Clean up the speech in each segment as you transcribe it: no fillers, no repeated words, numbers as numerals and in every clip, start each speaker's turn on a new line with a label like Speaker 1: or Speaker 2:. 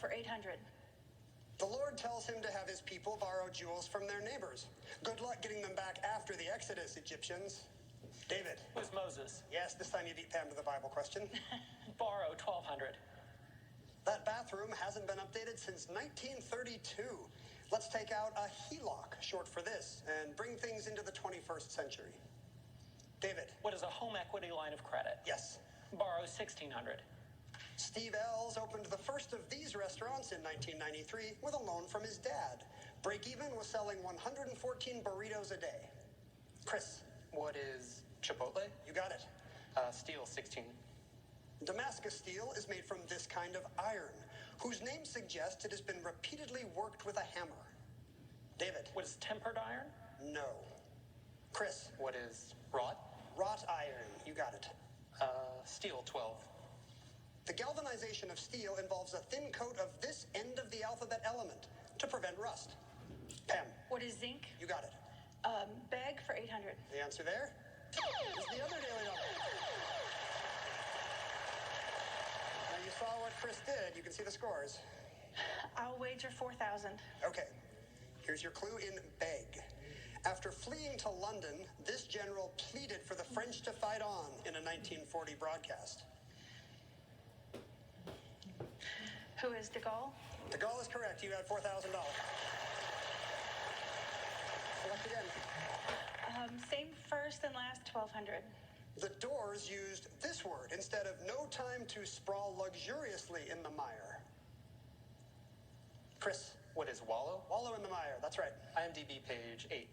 Speaker 1: for 800.
Speaker 2: The Lord tells him to have his people borrow jewels from their neighbors. Good luck getting them back after the Exodus, Egyptians. David.
Speaker 3: Who's Moses?
Speaker 2: Yes, this time you beat Pam to the Bible question.
Speaker 3: Borrow 1200.
Speaker 2: That bathroom hasn't been updated since 1932. Let's take out a HELOC, short for this, and bring things into the 21st century. David.
Speaker 3: What is a home equity line of credit?
Speaker 2: Yes.
Speaker 3: Borrow 1600.
Speaker 2: Steve Ells opened the first of these restaurants in 1993 with a loan from his dad. Break-even was selling 114 burritos a day. Chris.
Speaker 4: What is Chipotle?
Speaker 2: You got it.
Speaker 4: Steel 16.
Speaker 2: Damascus steel is made from this kind of iron, whose name suggests it has been repeatedly worked with a hammer. David.
Speaker 3: What is tempered iron?
Speaker 2: No. Chris.
Speaker 4: What is wrought?
Speaker 2: Wrought iron. You got it.
Speaker 4: Steel 12.
Speaker 2: The galvanization of steel involves a thin coat of this end of the alphabet element to prevent rust. Pam.
Speaker 1: What is zinc?
Speaker 2: You got it.
Speaker 1: Bag for 800.
Speaker 2: The answer there is the other daily double. Now you saw what Chris did. You can see the scores.
Speaker 1: I'll wager 4,000.
Speaker 2: Okay. Here's your clue in beg. After fleeing to London, this general pleaded for the French to fight on in a 1940 broadcast.
Speaker 1: Who is de Gaulle?
Speaker 2: De Gaulle is correct. You had $4,000. Select again.
Speaker 1: Same first and last, 1,200.
Speaker 2: The Doors used this word instead of no time to sprawl luxuriously in the mire. Chris.
Speaker 4: What is wallow?
Speaker 2: Wallow in the mire. That's right.
Speaker 4: IMDb page 8.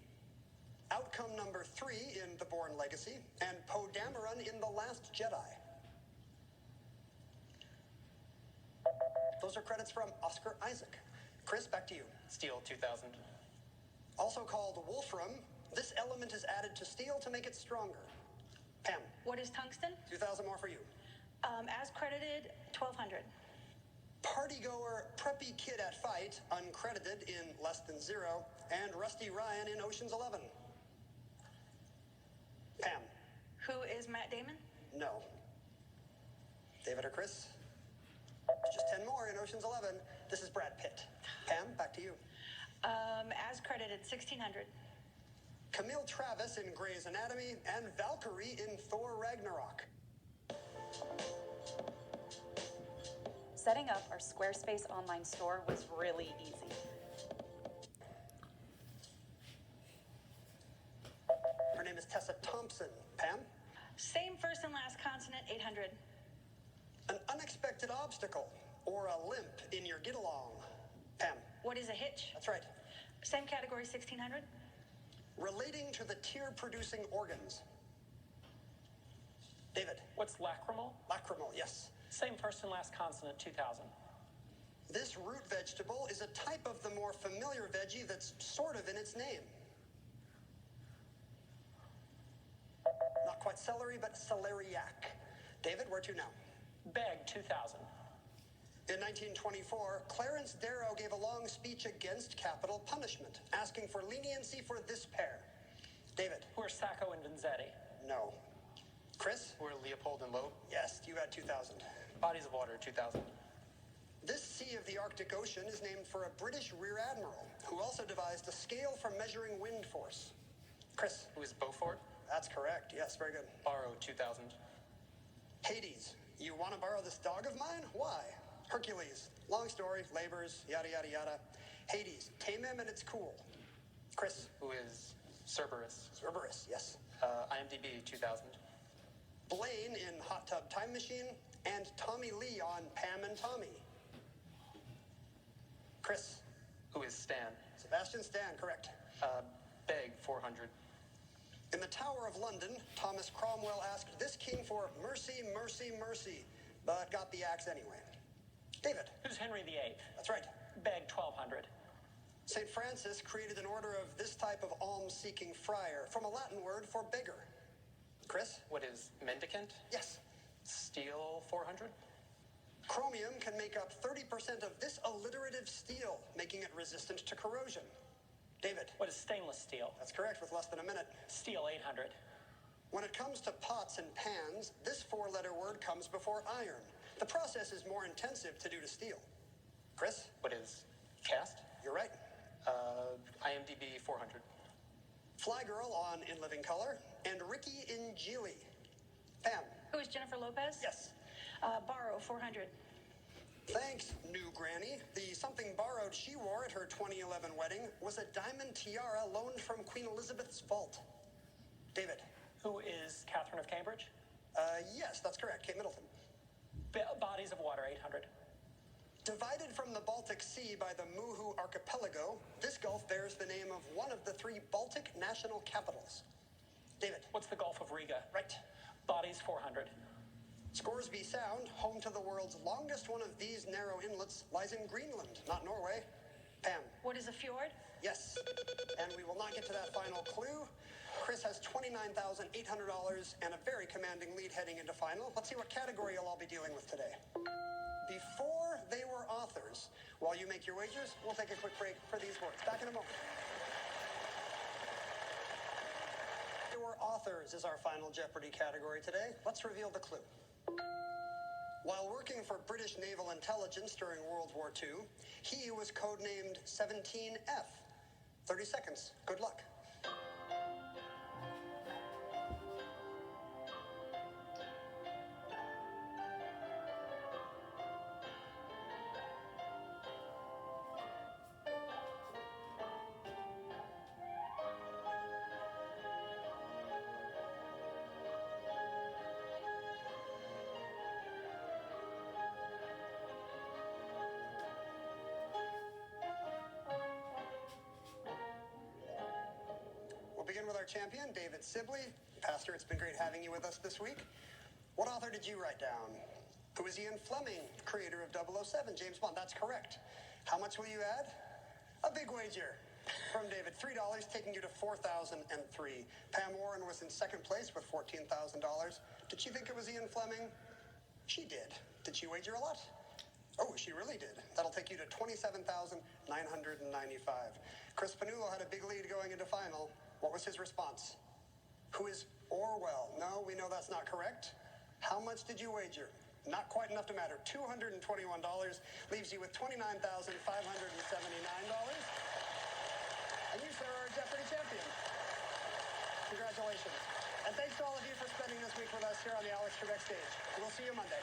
Speaker 2: Outcome number 3 in The Bourne Legacy, and Poe Dameron in The Last Jedi. Those are credits from Oscar Isaac. Chris, back to you.
Speaker 4: Steel 2000.
Speaker 2: Also called wolfram, this element is added to steel to make it stronger. Pam.
Speaker 1: What is tungsten?
Speaker 2: 2,000 more for you.
Speaker 1: As credited, 1,200.
Speaker 2: Partygoer Preppy Kid at Fight, uncredited in Less Than Zero, and Rusty Ryan in Ocean's 11. Pam.
Speaker 1: Who is Matt Damon?
Speaker 2: No. David or Chris? Just 10 more in Ocean's 11. This is Brad Pitt. Pam, back to you.
Speaker 1: As credited, 1,600.
Speaker 2: Camille Travis in Grey's Anatomy and Valkyrie in Thor Ragnarok.
Speaker 5: Setting up our Squarespace online store was really easy.
Speaker 2: Her name is Tessa Thompson. Pam?
Speaker 1: Same first and last consonant, 800.
Speaker 2: An unexpected obstacle or a limp in your get-along. Pam?
Speaker 1: What is a hitch?
Speaker 2: That's right.
Speaker 1: Same category, 1,600.
Speaker 2: Relating to the tear-producing organs. David?
Speaker 3: What's lacrymal?
Speaker 2: Lacrymal, yes.
Speaker 3: Same first and last consonant, 2000.
Speaker 2: This root vegetable is a type of the more familiar veggie that's sort of in its name. Not quite celery, but celeriac. David, where to now?
Speaker 3: Beg 2000.
Speaker 2: In 1924, Clarence Darrow gave a long speech against capital punishment, asking for leniency for this pair. David?
Speaker 3: Who are Sacco and Vanzetti?
Speaker 2: No. Chris?
Speaker 4: Who are Leopold and Loeb?
Speaker 2: Yes, you had 2,000.
Speaker 4: Bodies of water 2000.
Speaker 2: This sea of the Arctic Ocean is named for a British rear admiral who also devised a scale for measuring wind force. Chris?
Speaker 4: Who is Beaufort?
Speaker 2: That's correct. Yes, very good.
Speaker 4: Borrow 2000.
Speaker 2: Hades. You want to borrow this dog of mine? Why? Hercules. Long story, labors, yada, yada, yada. Hades. Tame him and it's cool. Chris?
Speaker 4: Who is Cerberus?
Speaker 2: Cerberus, yes.
Speaker 4: IMDb 2000.
Speaker 2: Blaine in Hot Tub Time Machine, and Tommy Lee on Pam and Tommy. Chris?
Speaker 4: Who is Stan?
Speaker 2: Sebastian Stan, correct.
Speaker 4: Beg 400.
Speaker 2: In the Tower of London, Thomas Cromwell asked this king for mercy, mercy, mercy, but got the axe anyway. David?
Speaker 3: Who's Henry VIII?
Speaker 2: That's right.
Speaker 3: Beg 1,200.
Speaker 2: St. Francis created an order of this type of alms-seeking friar from a Latin word for beggar. Chris?
Speaker 4: What is mendicant?
Speaker 2: Yes.
Speaker 4: Steel 400.
Speaker 2: Chromium can make up 30% of this alliterative steel, making it resistant to corrosion. David?
Speaker 3: What is stainless steel?
Speaker 2: That's correct, with less than a minute.
Speaker 3: Steel 800.
Speaker 2: When it comes to pots and pans, this four-letter word comes before iron. The process is more intensive to do to steel. Chris,
Speaker 4: What is cast?
Speaker 2: you're right.
Speaker 4: IMDb 400.
Speaker 2: Fly Girl on In Living Color, and Ricky in Geely. Pam.
Speaker 1: Who is Jennifer Lopez?
Speaker 2: Yes.
Speaker 1: Borrow, 400.
Speaker 2: Thanks, new granny. The something borrowed she wore at her 2011 wedding was a diamond tiara loaned from Queen Elizabeth's vault. David.
Speaker 3: Who is Catherine of Cambridge?
Speaker 2: Yes, that's correct. Kate Middleton.
Speaker 3: Bodies of water, 800.
Speaker 2: Divided from the Baltic Sea by the Muhu archipelago, this gulf bears the name of one of the 3 Baltic national capitals. David.
Speaker 3: What's the Gulf of Riga?
Speaker 2: Right.
Speaker 3: Bodies, 400.
Speaker 2: Scoresby Sound, home to the world's longest one of these narrow inlets, lies in Greenland, not Norway. Pam.
Speaker 1: What is a fjord?
Speaker 2: Yes. And we will not get to that final clue. Chris has $29,800 and a very commanding lead heading into final. Let's see what category you'll all be dealing with today. Before they were authors, while you make your wagers, we'll take a quick break for these words. Back in a moment. They were authors is our final Jeopardy category today. Let's reveal the clue. While working for British Naval Intelligence during World War II, he was codenamed 17F. 30 seconds. Good luck. We'll begin with our champion, David Sibley. Pastor, it's been great having you with us this week. What author did you write down? Who is Ian Fleming, creator of 007, James Bond? That's correct. How much will you add? A big wager from David. $3, taking you to $4,003. Pam Warren was in second place with $14,000. Did she think it was Ian Fleming? She did. Did she wager a lot? Oh, she really did. That'll take you to $27,995. Chris Panulo had a big lead going into final. What was his response? Who is Orwell? No, we know that's not correct. How much did you wager? Not quite enough to matter. $221 leaves you with $29,579. And you, sir, are a Jeopardy champion. Congratulations. And thanks to all of you for spending this week with us here on the Alex Trebek stage. We'll see you Monday.